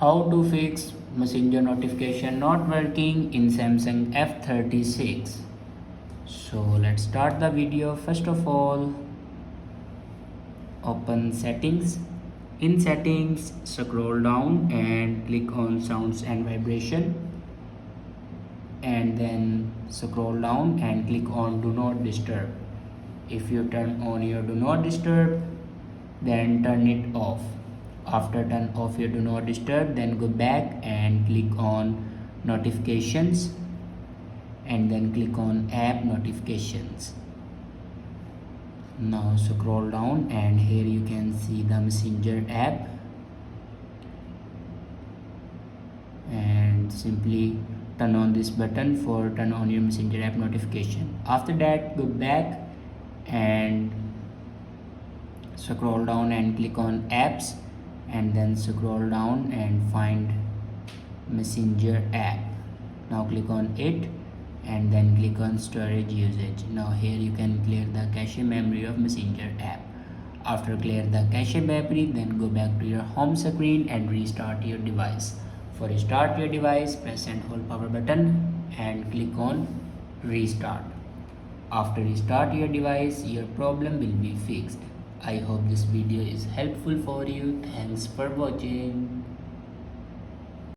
How to fix messenger notification not working in Samsung F36. So let's start the video. First of all, open settings. In settings, scroll down and click on sounds and vibration, and then scroll down and click on do not disturb. If you turn on your do not disturb, then turn it off. After turn off your do not disturb, then go back and click on notifications, and then click on app notifications. Now scroll down and here you can see the messenger app, and simply turn on this button for turn on your messenger app notification. After that, go back and scroll down and click on apps, and then scroll down and find messenger app. Now click on it and then click on storage usage. Now here you can clear the cache memory of messenger app. After clear the cache memory, then go back to your home screen and restart your device. For restart your device, press and hold power button and click on restart. After restart your device, your problem will be fixed. I hope this video is helpful for you. Thanks for watching.